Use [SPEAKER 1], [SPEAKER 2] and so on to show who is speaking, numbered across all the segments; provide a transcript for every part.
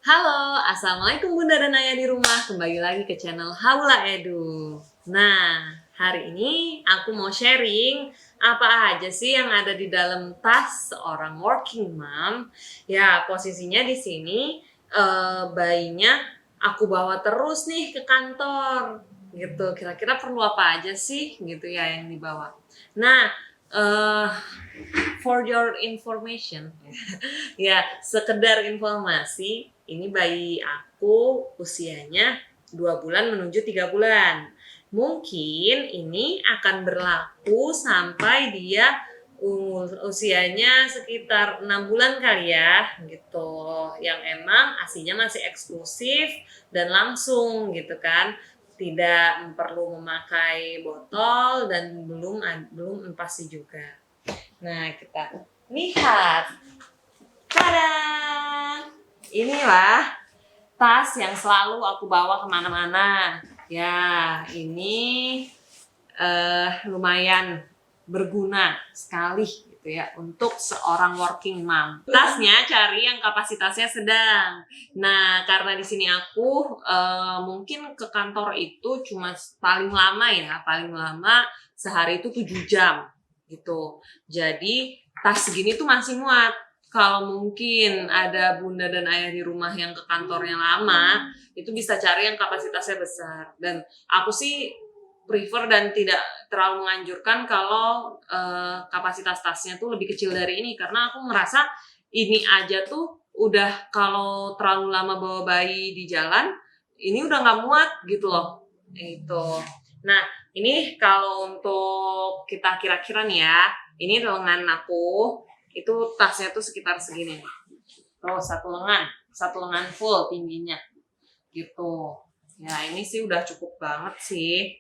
[SPEAKER 1] Halo, Assalamualaikum Bunda dan Ayah di rumah. Kembali lagi ke channel Haula Edu. Nah, hari ini aku mau sharing apa aja sih yang ada di dalam tas seorang working mom. Ya, posisinya di sini bayinya aku bawa terus nih ke kantor. Gitu. Kira-kira perlu apa aja sih gitu ya yang dibawa. Nah, eh for your information, ya sekedar informasi, ini bayi aku usianya 2 bulan menuju 3 bulan. Mungkin ini akan berlaku sampai dia usianya sekitar 6 bulan kali ya gitu, yang emang asinya masih eksklusif dan langsung gitu kan, tidak perlu memakai botol dan belum empasi juga. Nah, kita lihat. Tada! Inilah tas yang selalu aku bawa kemana-mana. Ya, ini lumayan berguna sekali gitu ya untuk seorang working mom. Tasnya cari yang kapasitasnya sedang. Nah, karena di sini aku mungkin ke kantor itu cuma paling lama sehari itu 7 jam gitu. Jadi tas segini tuh masih muat. Kalau mungkin ada bunda dan ayah di rumah yang ke kantornya lama, itu bisa cari yang kapasitasnya besar. Dan aku sih prefer dan tidak terlalu menganjurkan kalau kapasitas tasnya tuh lebih kecil dari ini, karena aku merasa ini aja tuh udah kalau terlalu lama bawa bayi di jalan, ini udah nggak muat gitu loh. Itu. Nah, ini kalau untuk kita kira-kira nih ya, ini lengan aku itu tasnya tuh sekitar segini. Tuh satu lengan full tingginya gitu. Ya ini sih udah cukup banget sih.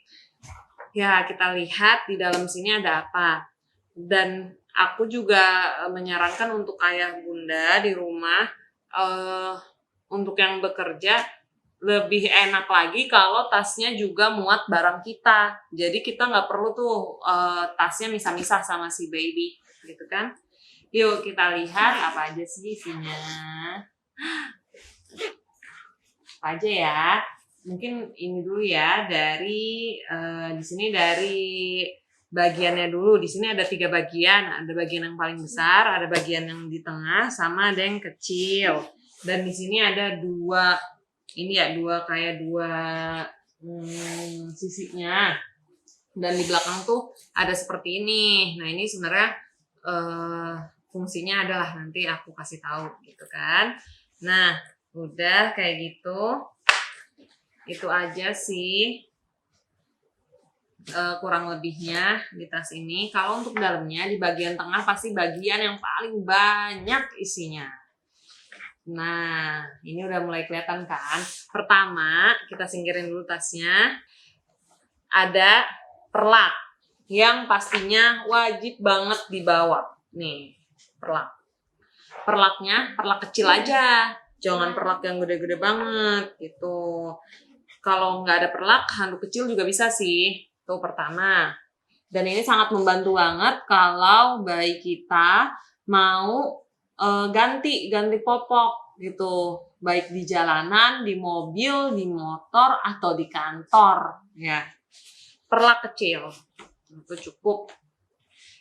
[SPEAKER 1] Ya kita lihat di dalam sini ada apa. Dan aku juga menyarankan untuk ayah bunda di rumah untuk yang bekerja lebih enak lagi kalau tasnya juga muat barang kita. Jadi kita nggak perlu tuh tasnya misah-misah sama si baby gitu kan. Yuk kita lihat apa aja sih isinya. Apa aja ya? Mungkin ini dulu ya dari di sini dari bagiannya dulu. Di sini ada 3 bagian. Ada bagian yang paling besar, ada bagian yang di tengah, sama ada yang kecil. Dan di sini ada dua sisinya. Dan di belakang tuh ada seperti ini. Nah ini sebenarnya fungsinya adalah nanti aku kasih tahu gitu kan. Nah udah kayak gitu, itu aja sih kurang lebihnya di tas ini. Kalau untuk dalamnya di bagian tengah pasti bagian yang paling banyak isinya. Nah ini udah mulai kelihatan kan. Pertama kita singkirin dulu tasnya. Ada perlak yang pastinya wajib banget dibawa. Nih perlak. Perlaknya perlak kecil aja, jangan perlak yang gede-gede banget gitu. Kalau nggak ada perlak, handuk kecil juga bisa sih. Itu pertama. Dan ini sangat membantu banget kalau bayi kita mau ganti popok gitu, baik di jalanan, di mobil, di motor, atau di kantor ya. Perlak kecil itu cukup.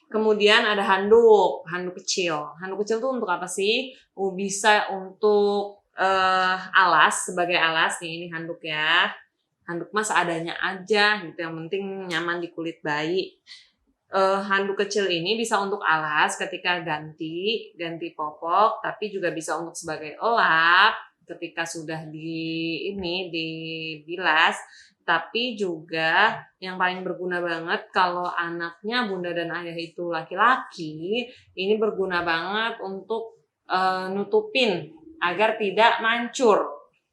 [SPEAKER 1] Kemudian ada handuk kecil. Handuk kecil tuh untuk apa sih? Bisa untuk alas, sebagai alas nih, ini handuk ya. Handuk mah seadanya aja gitu, yang penting nyaman di kulit bayi. Handuk kecil ini bisa untuk alas ketika ganti popok, tapi juga bisa untuk sebagai elap ketika sudah dibilas. Tapi juga yang paling berguna banget kalau anaknya bunda dan ayah itu laki-laki, ini berguna banget untuk nutupin agar tidak mancur.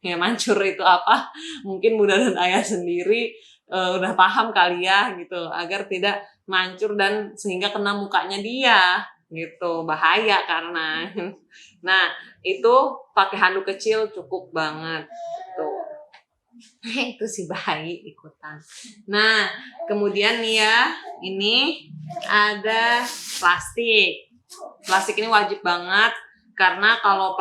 [SPEAKER 1] Ya mancur itu apa? Mungkin bunda dan ayah sendiri udah paham kali ya gitu, agar tidak mancur dan sehingga kena mukanya dia gitu, bahaya karena. Nah itu pakai handuk kecil cukup banget tuh. Itu si bayi ikutan. Nah kemudian nih ya, ini ada plastik. Plastik ini wajib banget Karena kalau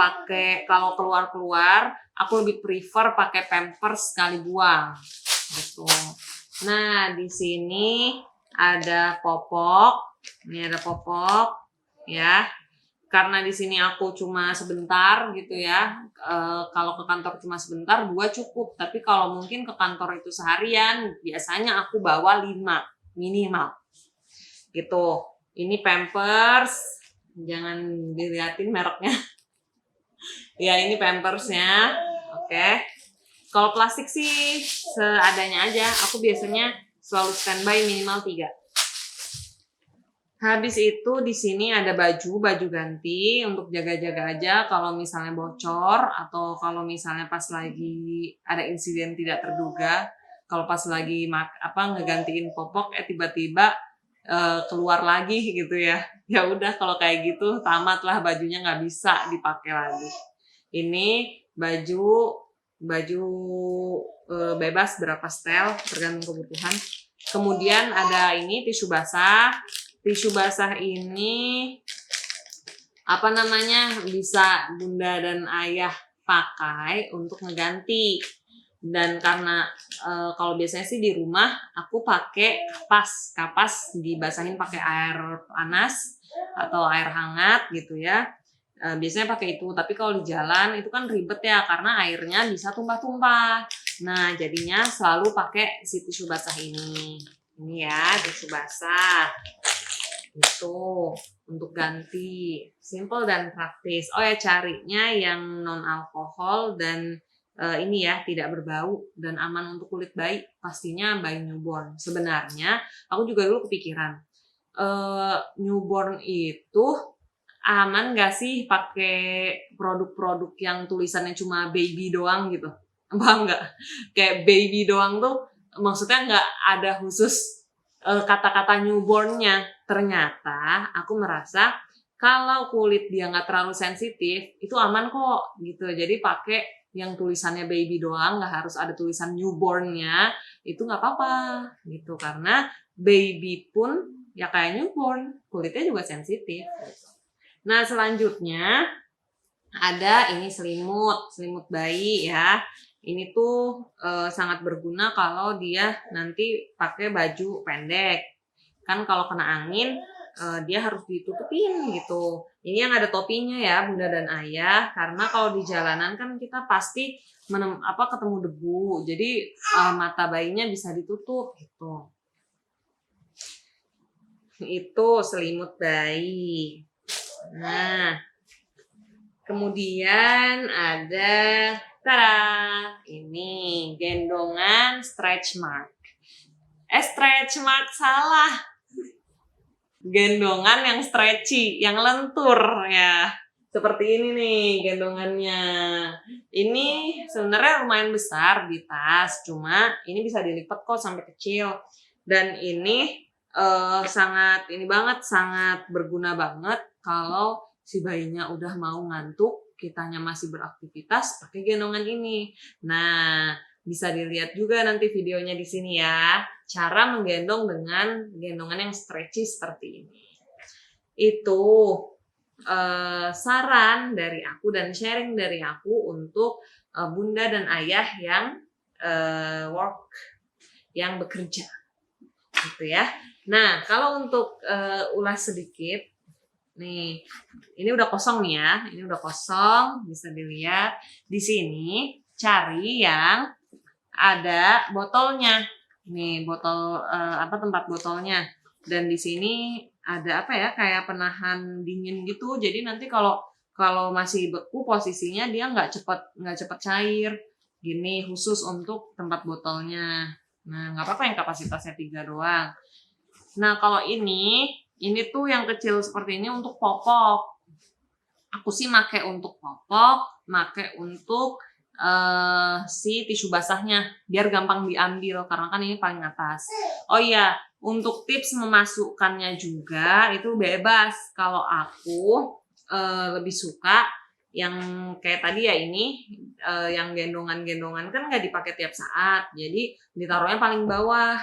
[SPEAKER 1] keluar-keluar, aku lebih prefer pakai Pampers sekali buang. Gitu. Nah, di sini ada popok. Ini ada popok, ya. Karena di sini aku cuma sebentar gitu ya. Kalau ke kantor cuma sebentar, 2 cukup. Tapi kalau mungkin ke kantor itu seharian, biasanya aku bawa 5 minimal. Gitu. Ini Pampers. Jangan dilihatin mereknya. Ya, ini Pampersnya. Oke. Kalau plastik sih seadanya aja. Aku biasanya selalu standby minimal 3. Habis itu di sini ada baju ganti untuk jaga-jaga aja kalau misalnya bocor atau kalau misalnya pas lagi ada insiden tidak terduga. Kalau pas lagi ngegantiin popok tiba-tiba keluar lagi gitu ya. Ya udah kalau kayak gitu tamat lah, bajunya nggak bisa dipakai lagi. Ini baju bebas berapa setel tergantung kebutuhan. Kemudian ada ini tisu basah. Tisu basah ini bisa bunda dan ayah pakai untuk ngeganti. Dan karena kalau biasanya sih di rumah aku pakai kapas dibasahin pakai air panas atau air hangat gitu ya. Biasanya pakai itu, tapi kalau di jalan itu kan ribet ya karena airnya bisa tumpah-tumpah. Nah, jadinya selalu pakai si tisu basah ini. Ini ya, tisu basah. Itu untuk ganti, simple dan praktis. Oh ya, carinya yang non alkohol dan ini ya tidak berbau dan aman untuk kulit bayi, pastinya bayi newborn. Sebenarnya aku juga dulu kepikiran newborn itu aman gak sih pakai produk-produk yang tulisannya cuma baby doang gitu? Paham nggak? Kayak baby doang tuh maksudnya nggak ada khusus kata-kata newbornnya. Ternyata aku merasa kalau kulit dia nggak terlalu sensitif itu aman kok gitu. Jadi pakai yang tulisannya baby doang, nggak harus ada tulisan newbornnya, itu nggak apa-apa gitu. Karena baby pun ya kayak newborn, kulitnya juga sensitif. Nah, selanjutnya ada ini selimut bayi ya. Ini tuh sangat berguna kalau dia nanti pakai baju pendek. Kan kalau kena angin dia harus ditutupin gitu. Ini yang ada topinya ya bunda dan ayah, karena kalau di jalanan kan kita pasti ketemu debu. Jadi mata bayinya bisa ditutup gitu. Itu selimut bayi. Nah, kemudian ada ini gendongan stretch mark. Stretch mark salah. Gendongan yang stretchy, yang lentur ya. Seperti ini nih gendongannya. Ini sebenarnya lumayan besar di tas, cuma ini bisa dilipat kok sampai kecil. Dan ini sangat berguna banget kalau si bayinya udah mau ngantuk, kitanya masih beraktivitas, pakai gendongan ini. Nah, bisa dilihat juga nanti videonya di sini ya. Cara menggendong dengan gendongan yang stretchy seperti ini. Itu saran dari aku dan sharing dari aku untuk bunda dan ayah yang yang bekerja. Gitu ya. Nah, kalau untuk ulas sedikit, nih, ini udah kosong nih ya. Ini udah kosong, bisa dilihat. Di sini cari yang ada botolnya. Nih, botol tempat botolnya. Dan di sini ada kayak penahan dingin gitu. Jadi nanti kalau masih beku posisinya dia nggak cepet cair. Gini khusus untuk tempat botolnya. Nah, nggak apa-apa yang kapasitasnya 3 doang. Nah, kalau ini tuh yang kecil seperti ini untuk popok. Aku sih make untuk popok, make untuk si tisu basahnya biar gampang diambil karena kan ini paling atas. Oh iya, untuk tips memasukkannya juga itu bebas. Kalau aku lebih suka yang kayak tadi ya ini yang gendongan-gendongan kan nggak dipakai tiap saat, jadi ditaruhnya paling bawah.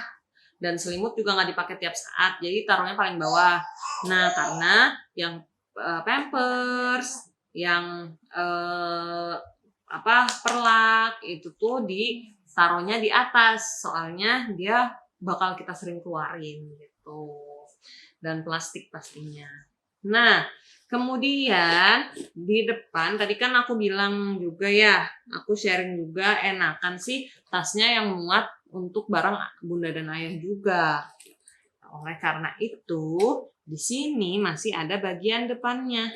[SPEAKER 1] Dan selimut juga nggak dipakai tiap saat, jadi taruhnya paling bawah. Nah, karena yang Pampers, yang perlak itu tuh ditaruhnya di atas, soalnya dia bakal kita sering keluarin gitu. Dan plastik pastinya. Nah, kemudian di depan tadi kan aku bilang juga ya, aku sharing juga enakan sih tasnya yang muat untuk barang bunda dan ayah juga. Oleh karena itu, di sini masih ada bagian depannya.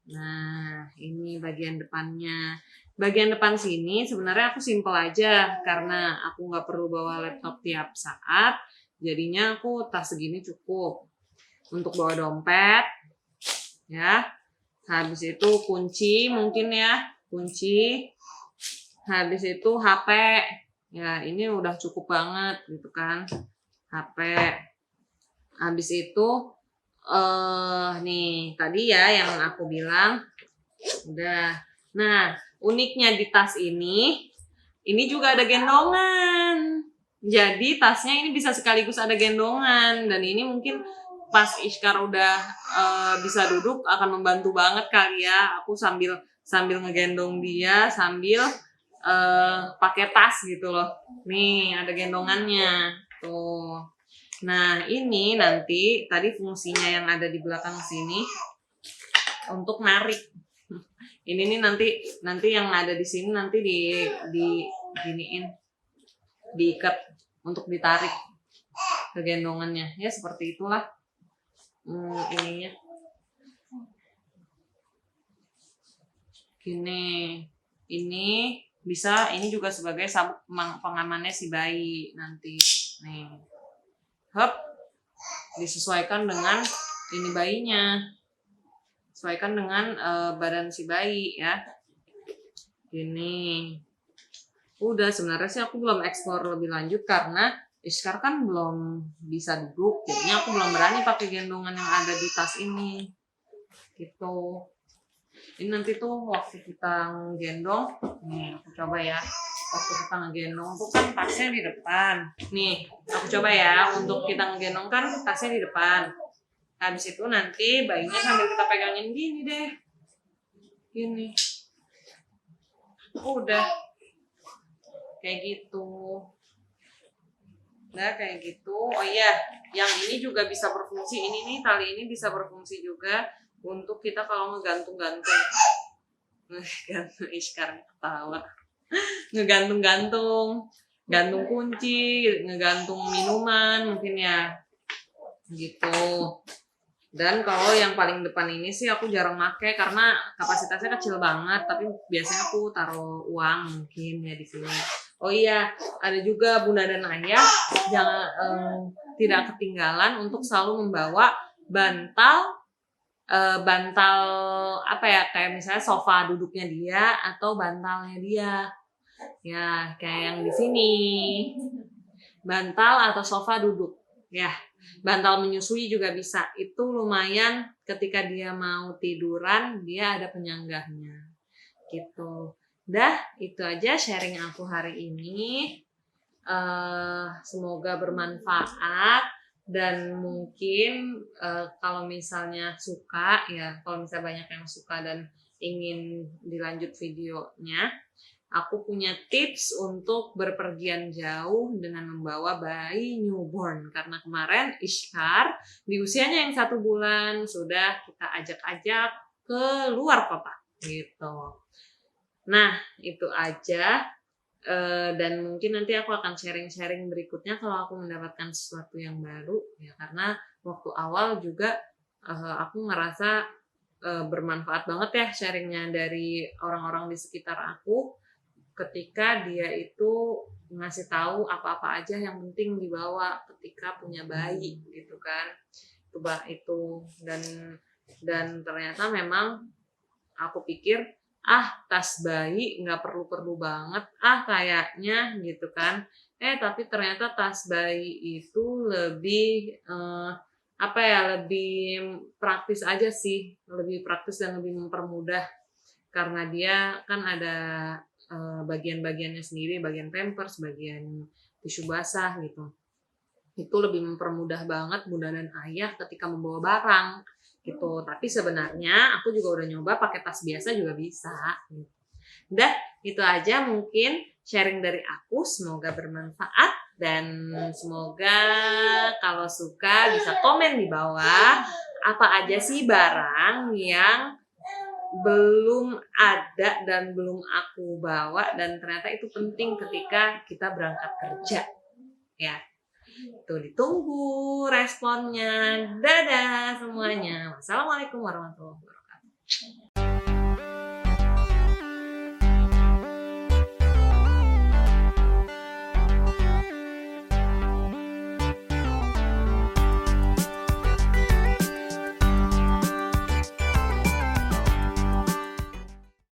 [SPEAKER 1] Nah, ini bagian depannya. Bagian depan sini sebenarnya aku simpel aja karena aku nggak perlu bawa laptop tiap saat. Jadinya aku tas segini cukup untuk bawa dompet, ya. Habis itu kunci mungkin ya, kunci. Habis itu HP. Ya, ini udah cukup banget gitu kan. HP. Habis itu nih tadi ya yang aku bilang udah. Nah, uniknya di tas ini juga ada gendongan. Jadi tasnya ini bisa sekaligus ada gendongan dan ini mungkin pas Iskar udah bisa duduk akan membantu banget kali ya. Aku sambil ngegendong dia sambil pakai tas gitu loh. Nih ada gendongannya tuh. Nah, ini nanti tadi fungsinya yang ada di belakang sini untuk narik. Ini nih nanti yang ada di sini nanti giniin, diikat untuk ditarik ke gendongannya. Ya seperti itulah ininya. Gini, ini bisa, ini juga sebagai sabuk pengamannya si bayi nanti. Nih. Hop, disesuaikan dengan ini bayinya, sesuaikan dengan badan si bayi ya. Gini, udah sebenarnya sih aku belum eksplor lebih lanjut karena Iskar kan belum bisa duduk, jadinya aku belum berani pakai gendongan yang ada di tas ini, gitu. Ini nanti tuh waktu kita ngegendong, nih aku coba ya. Waktu kita ngegendong tuh kan tasnya di depan. Nih, aku coba ya. Untuk kita ngegendong kan tasnya di depan. Habis itu nanti bayinya sambil kita pegangin gini deh. Gini. Udah. Kayak gitu. Udah kayak gitu. Oh iya, yang ini juga bisa berfungsi. Ini nih, tali ini bisa berfungsi juga untuk kita kalau ngegantung-gantung. Gantung Iskar ketawa. Ngegantung-gantung, gantung kunci, ngegantung minuman mungkin ya, gitu. Dan kalau yang paling depan ini sih aku jarang pakai karena kapasitasnya kecil banget, tapi biasanya aku taruh uang mungkin ya di sini. Oh iya, ada juga bunda dan ayah jangan tidak ketinggalan untuk selalu membawa bantal kayak misalnya sofa duduknya dia atau bantalnya dia. Ya, kayak yang di sini. Bantal atau sofa duduk. Ya, bantal menyusui juga bisa. Itu lumayan ketika dia mau tiduran, dia ada penyanggahnya. Gitu. Dah, itu aja sharing aku hari ini. Semoga bermanfaat. Dan mungkin kalau misalnya suka ya, kalau misalnya banyak yang suka dan ingin dilanjut videonya, aku punya tips untuk berpergian jauh dengan membawa bayi newborn. Karena kemarin Iskar di usianya yang 1 bulan sudah kita ajak-ajak ke luar kota gitu. Nah itu aja. Dan mungkin nanti aku akan sharing-sharing berikutnya kalau aku mendapatkan sesuatu yang baru ya, karena waktu awal juga aku ngerasa bermanfaat banget ya sharingnya dari orang-orang di sekitar aku ketika dia itu ngasih tahu apa-apa aja yang penting dibawa ketika punya bayi gitu kan. Coba itu dan ternyata memang aku pikir tas bayi nggak perlu banget kayaknya gitu kan, tapi ternyata tas bayi itu lebih lebih praktis aja sih, lebih praktis dan lebih mempermudah karena dia kan ada bagian-bagiannya sendiri, bagian pampers, bagian tisu basah gitu. Itu lebih mempermudah banget bunda dan ayah ketika membawa barang gitu. Tapi sebenarnya aku juga udah nyoba pakai tas biasa juga bisa. Gitu. Udah, itu aja mungkin sharing dari aku. Semoga bermanfaat dan semoga kalau suka bisa komen di bawah apa aja sih barang yang belum ada dan belum aku bawa dan ternyata itu penting ketika kita berangkat kerja ya. Tuh ditunggu responnya. Dadah semuanya. Wassalamualaikum warahmatullahi wabarakatuh.